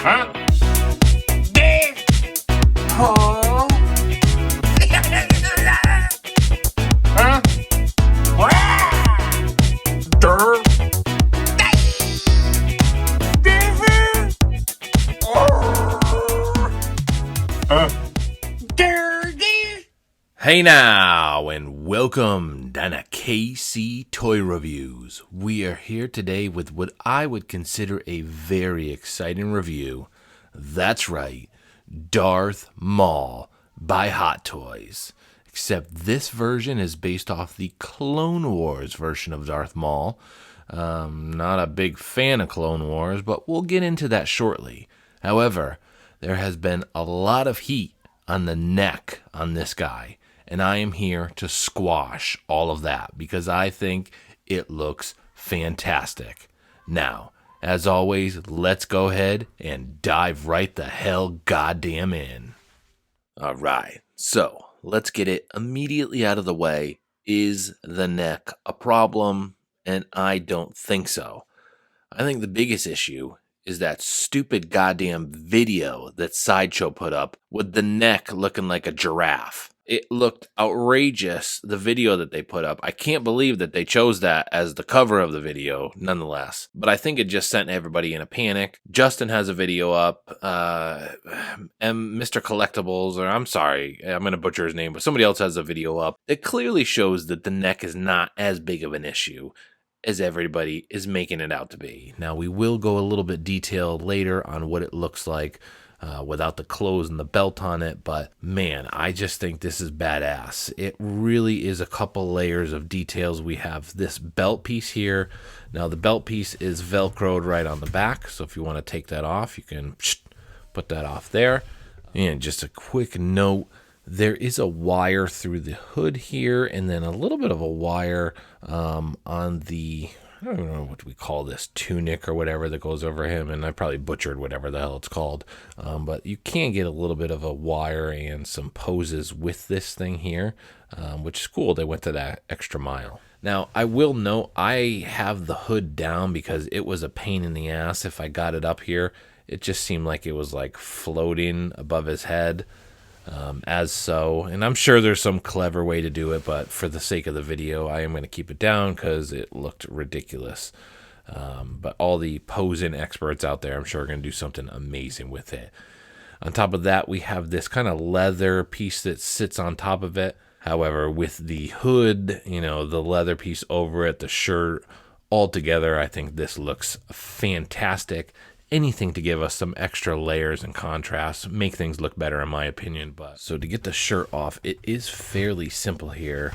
Huh? Dig. Hole. Huh? Dirt. Hey now, and welcome down to KC Toy Reviews. We are here today with what I would consider a very exciting review. That's right, Darth Maul by Hot Toys. Except this version is based off the Clone Wars version of Darth Maul. Not a big fan of Clone Wars, but we'll get into that shortly. However, there has been a lot of heat on the neck on this guy. And I am here to squash all of that because I think it looks fantastic. Now, as always, let's go ahead and dive right the hell goddamn in. All right, so let's get it immediately out of the way. Is the neck a problem? And I don't think so. I think the biggest issue is that stupid goddamn video that Sideshow put up with the neck looking like a giraffe. It looked outrageous, the video that they put up. I can't believe that they chose that as the cover of the video, nonetheless. But I think it just sent everybody in a panic. Justin has a video up. Mr. Collectibles, or I'm sorry, I'm going to butcher his name, but somebody else has a video up. It clearly shows that the neck is not as big of an issue as everybody is making it out to be. Now, we will go a little bit detailed later on what it looks like without the clothes and the belt on it, but man, I just think this is badass. It really is a couple layers of details. We have this belt piece here. Now, the belt piece is Velcroed right on the back, so if you want to take that off, you can put that off there. And just a quick note, there is a wire through the hood here, and then a little bit of a wire on the, I don't know what we call this, tunic or whatever that goes over him, and I probably butchered whatever the hell it's called. But you can get a little bit of a wire and some poses with this thing here, which is cool. They went to that extra mile. Now, I will note I have the hood down because it was a pain in the ass if I got it up here. It just seemed like it was like floating above his head. As so, and I'm sure there's some clever way to do it, but for the sake of the video, I am going to keep it down because it looked ridiculous. But all the posing experts out there, I'm sure, are going to do something amazing with it. On top of that, we have this kind of leather piece that sits on top of it. However, with the hood, the leather piece over it, the shirt, all together, I think this looks fantastic. Anything to give us some extra layers and contrast, make things look better in my opinion. But so to get the shirt off, it is fairly simple here.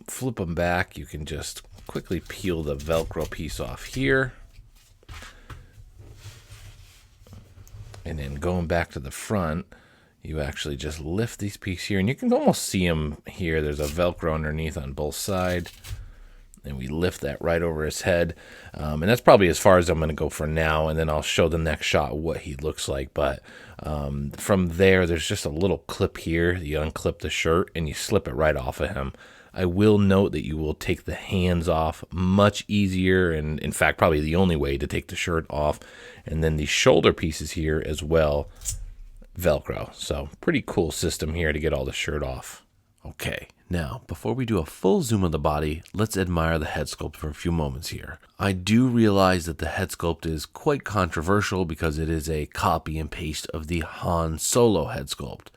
Flip them back, you can just quickly peel the Velcro piece off here. And then going back to the front, you actually just lift these pieces here, and you can almost see them here. There's a Velcro underneath on both sides. And we lift that right over his head. And that's probably as far as I'm going to go for now. And then I'll show the next shot what he looks like. But from there, there's just a little clip here. You unclip the shirt and you slip it right off of him. I will note that you will take the hands off much easier. And in fact, probably the only way to take the shirt off. And then the shoulder pieces here as well, Velcro. So pretty cool system here to get all the shirt off. Okay. Now, before we do a full zoom of the body, let's admire the head sculpt for a few moments here. I do realize that the head sculpt is quite controversial because it is a copy and paste of the Han Solo head sculpt.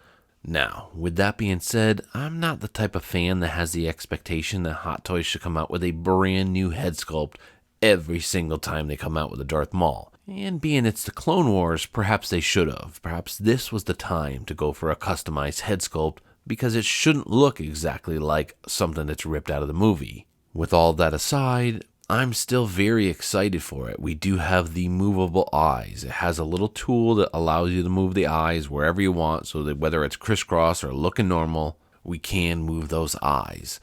Now, with that being said, I'm not the type of fan that has the expectation that Hot Toys should come out with a brand new head sculpt every single time they come out with a Darth Maul. And being it's the Clone Wars, perhaps they should have. Perhaps this was the time to go for a customized head sculpt, because it shouldn't look exactly like something that's ripped out of the movie. With all that aside, I'm still very excited for it. We do have the movable eyes. It has a little tool that allows you to move the eyes wherever you want, so that whether it's crisscross or looking normal, we can move those eyes.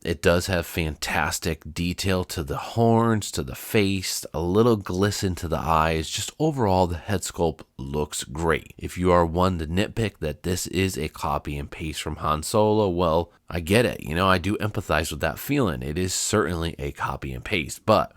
It does have fantastic detail to the horns, to the face, a little glisten to the eyes. Just overall, the head sculpt looks great. If you are one to nitpick that this is a copy and paste from Han Solo, well, I get it. I do empathize with that feeling. It is certainly a copy and paste. But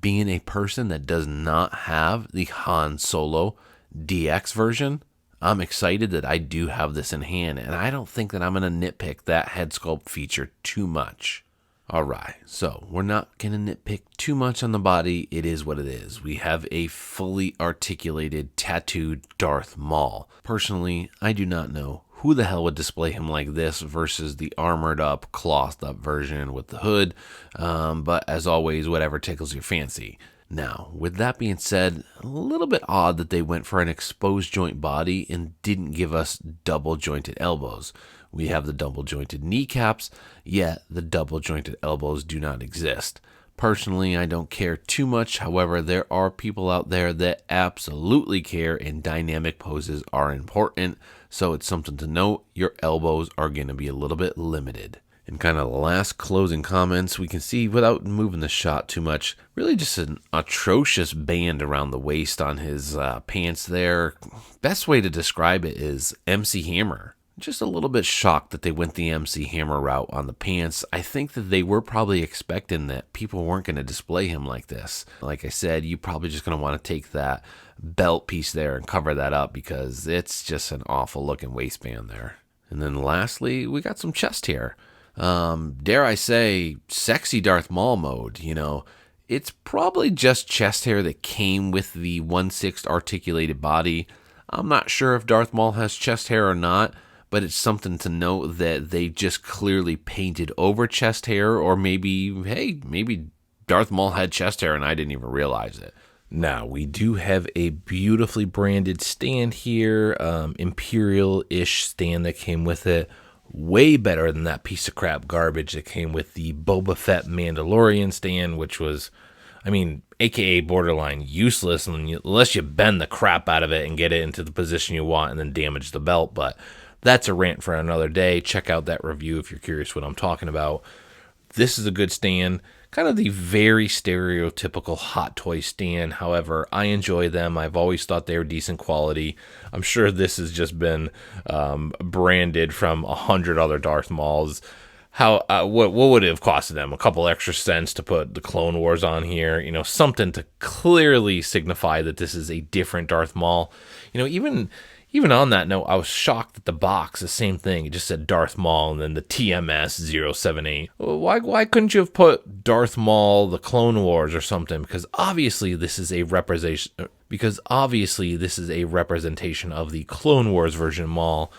being a person that does not have the Han Solo DX version, I'm excited that I do have this in hand, and I don't think that I'm going to nitpick that head sculpt feature too much. Alright, so we're not going to nitpick too much on the body. It is what it is. We have a fully articulated, tattooed Darth Maul. Personally, I do not know who the hell would display him like this versus the armored up, clothed up version with the hood. But as always, whatever tickles your fancy. Now, with that being said, a little bit odd that they went for an exposed joint body and didn't give us double jointed elbows. We have the double jointed kneecaps, yet the double jointed elbows do not exist. Personally, I don't care too much. However, there are people out there that absolutely care, and dynamic poses are important. So it's something to note. Your elbows are going to be a little bit limited. And kind of the last closing comments, we can see without moving the shot too much, really just an atrocious band around the waist on his pants there. Best way to describe it is MC Hammer. Just a little bit shocked that they went the MC Hammer route on the pants. I think that they were probably expecting that people weren't going to display him like this. Like I said, you're probably just going to want to take that belt piece there and cover that up because it's just an awful looking waistband there. And then lastly, we got some chest hair. Dare I say, sexy Darth Maul mode, It's probably just chest hair that came with the 1/6 articulated body. I'm not sure if Darth Maul has chest hair or not, but it's something to note that they just clearly painted over chest hair, or maybe Darth Maul had chest hair and I didn't even realize it. Now, we do have a beautifully branded stand here, Imperial-ish stand that came with it. Way better than that piece of crap garbage that came with the Boba Fett Mandalorian stand, which was, aka borderline useless unless you bend the crap out of it and get it into the position you want and then damage the belt. But that's a rant for another day. Check out that review if you're curious what I'm talking about. This is a good stand. Kind of the very stereotypical hot toy stand. However, I enjoy them. I've always thought they were decent quality. I'm sure this has just been branded from 100 other Darth Mauls. What would it have costed them? A couple extra cents to put the Clone Wars on here, something to clearly signify that this is a different Darth Maul. Even on that note, I was shocked at the box, the same thing. It just said Darth Maul and then the TMS 078. Why couldn't you have put Darth Maul, the Clone Wars or something? Because obviously this is a representation of the Clone Wars version Maul.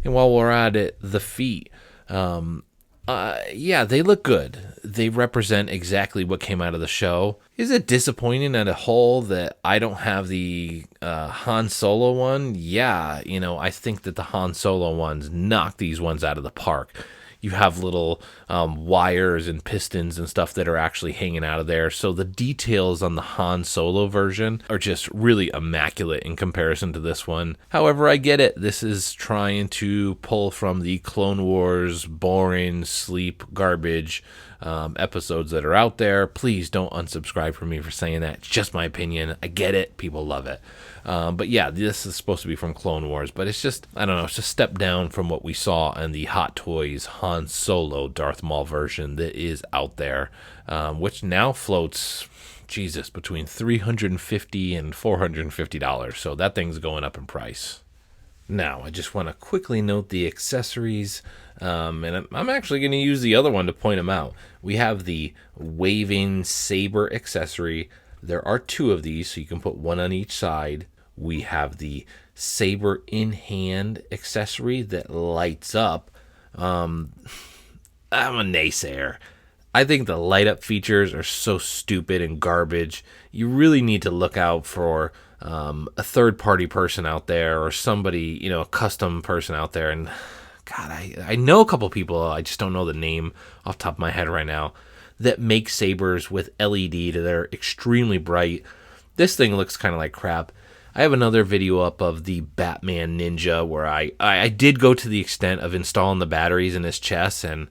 And while we're at it, the feet. They look good. They represent exactly what came out of the show. Is it disappointing at a whole that I don't have the Han Solo one? Yeah, I think that the Han Solo ones knock these ones out of the park. You have little wires and pistons and stuff that are actually hanging out of there. So the details on the Han Solo version are just really immaculate in comparison to this one. However, I get it. This is trying to pull from the Clone Wars boring sleep garbage episodes that are out there. Please don't unsubscribe from me for saying that. It's just my opinion. I get it. People love it. But yeah, this is supposed to be from Clone Wars, but it's just, I don't know, it's a step down from what we saw in the Hot Toys Han Solo Darth Maul version that is out there, which now floats, between $350 and $450. So that thing's going up in price. Now, I just want to quickly note the accessories, and I'm actually going to use the other one to point them out. We have the waving saber accessory. There are two of these, so you can put one on each side. We have the saber in hand accessory that lights up. I'm a naysayer. I think the light up features are so stupid and garbage. You really need to look out for a third party person out there, or somebody, a custom person out there. And God, I know a couple people, I just don't know the name off the top of my head right now, that make sabers with LED that are extremely bright. This thing looks kind of like crap. I have another video up of the Batman Ninja where I did go to the extent of installing the batteries in his chest, and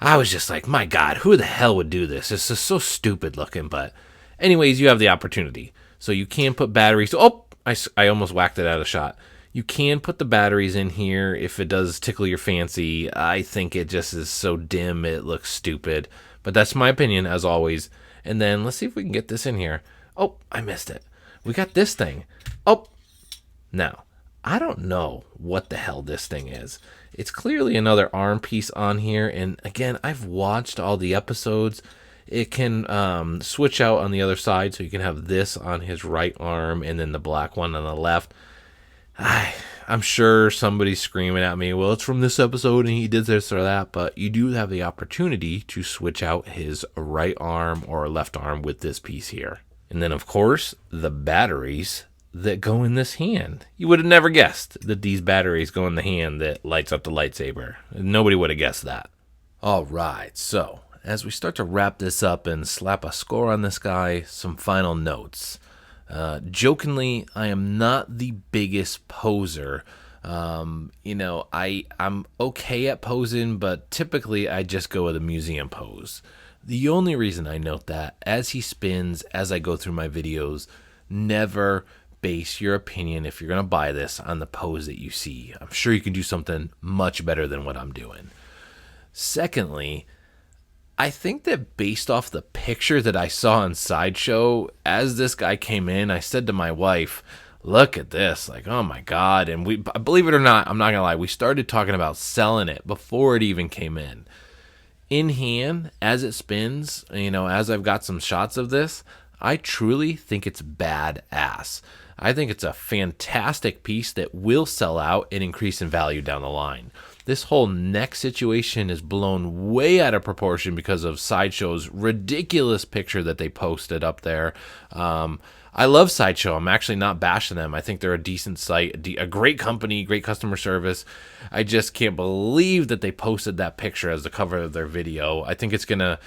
I was just like, my God, who the hell would do this? It's just so stupid looking. But anyways, you have the opportunity. So you can put batteries. Oh, I almost whacked it out of shot. You can put the batteries in here if it does tickle your fancy. I think it just is so dim it looks stupid. But that's my opinion, as always. And then let's see if we can get this in here. Oh, I missed it. We got this thing. Oh, Now, I don't know what the hell this thing is. It's clearly another arm piece on here, and again, I've watched all the episodes. It can switch out on the other side, so you can have this on his right arm and then the black one on the left. I'm sure somebody's screaming at me, well, it's from this episode and he did this or that, but you do have the opportunity to switch out his right arm or left arm with this piece here. And then, of course, the batteries that go in this hand. You would have never guessed that these batteries go in the hand that lights up the lightsaber. Nobody would have guessed that. All right, so as we start to wrap this up and slap a score on this guy, some final notes. Jokingly, I am not the biggest poser. I'm okay at posing, but typically I just go with a museum pose. The only reason I note that, as he spins, as I go through my videos, never base your opinion, if you're going to buy this, on the pose that you see. I'm sure you can do something much better than what I'm doing. Secondly, I think that based off the picture that I saw on Sideshow, as this guy came in, I said to my wife, look at this, like, oh my God. And we, believe it or not, I'm not gonna lie, we started talking about selling it before it even came in. In hand, as it spins, as I've got some shots of this, I truly think it's badass. I think it's a fantastic piece that will sell out and increase in value down the line. This whole neck situation is blown way out of proportion because of Sideshow's ridiculous picture that they posted up there. I love Sideshow. I'm actually not bashing them. I think they're a decent site, a great company, great customer service. I just can't believe that they posted that picture as the cover of their video. I think it's gonna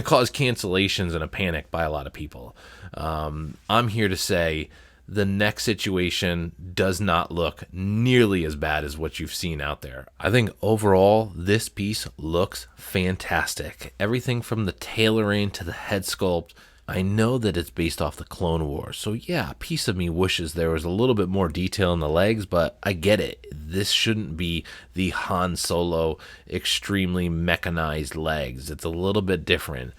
cause cancellations and a panic by a lot of people. I'm here to say the neck situation does not look nearly as bad as what you've seen out there. I think overall, this piece looks fantastic. Everything from the tailoring to the head sculpt. I know that it's based off the Clone Wars, so yeah, a piece of me wishes there was a little bit more detail in the legs, but I get it. This shouldn't be the Han Solo extremely mechanized legs. It's a little bit different.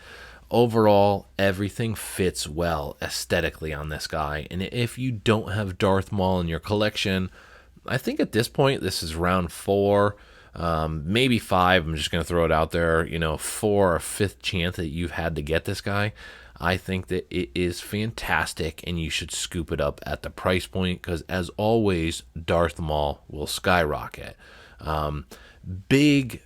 Overall, everything fits well aesthetically on this guy, and if you don't have Darth Maul in your collection, I think at this point, this is round 4, maybe 5, I'm just going to throw it out there, 4 or 5th chance that you've had to get this guy. I think that it is fantastic, and you should scoop it up at the price point, because as always, Darth Maul will skyrocket. Big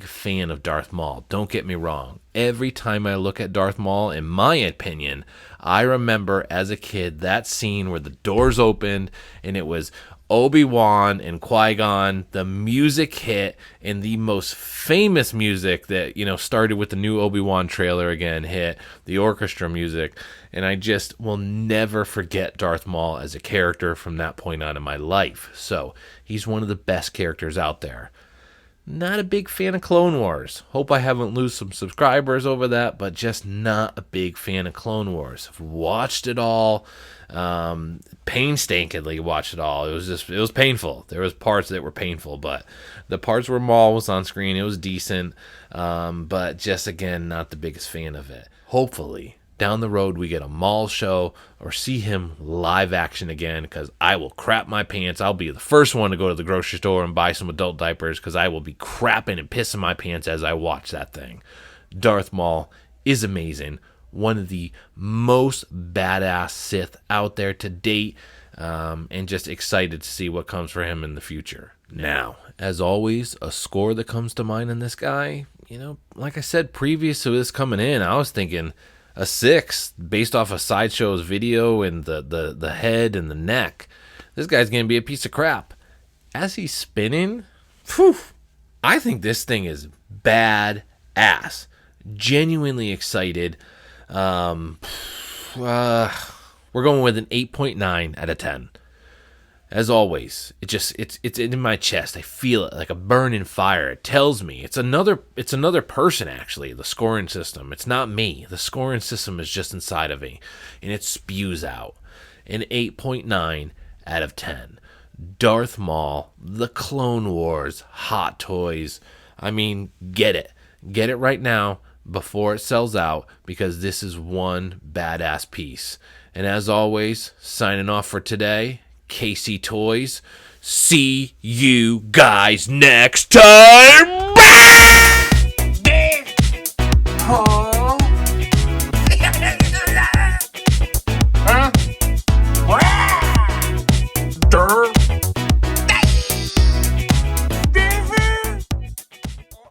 fan of Darth Maul. Don't get me wrong. Every time I look at Darth Maul, in my opinion, I remember as a kid that scene where the doors opened and it was Obi-Wan and Qui-Gon, the music hit, and the most famous music that, started with the new Obi-Wan trailer again hit, the orchestra music, and I just will never forget Darth Maul as a character from that point on in my life. So, he's one of the best characters out there. Not a big fan of Clone Wars. Hope I haven't lost some subscribers over that, but just not a big fan of Clone Wars. I've watched it all, painstakingly watched it all. It was painful. There was parts that were painful, but the parts where Maul was on screen, it was decent, but just, again, not the biggest fan of it. Hopefully, down the road, we get a Maul show or see him live action again, because I will crap my pants. I'll be the first one to go to the grocery store and buy some adult diapers, because I will be crapping and pissing my pants as I watch that thing. Darth Maul is amazing. One of the most badass Sith out there to date, and just excited to see what comes for him in the future. Now, as always, a score that comes to mind in this guy, like I said, previous to this coming in, I was thinking a 6 based off of Sideshow's video and the head and the neck. This guy's going to be a piece of crap. As he's spinning, I think this thing is badass. Genuinely excited. We're going with an 8.9 out of 10. As always, it's in my chest. I feel it like a burning fire. It tells me it's another person, actually, the scoring system. It's not me. The scoring system is just inside of me, and it spews out an 8.9 out of 10. Darth Maul, the Clone Wars, Hot Toys. I mean, get it right now before it sells out, because this is one badass piece. And as always, signing off for today, Casey Toys. See you guys next time.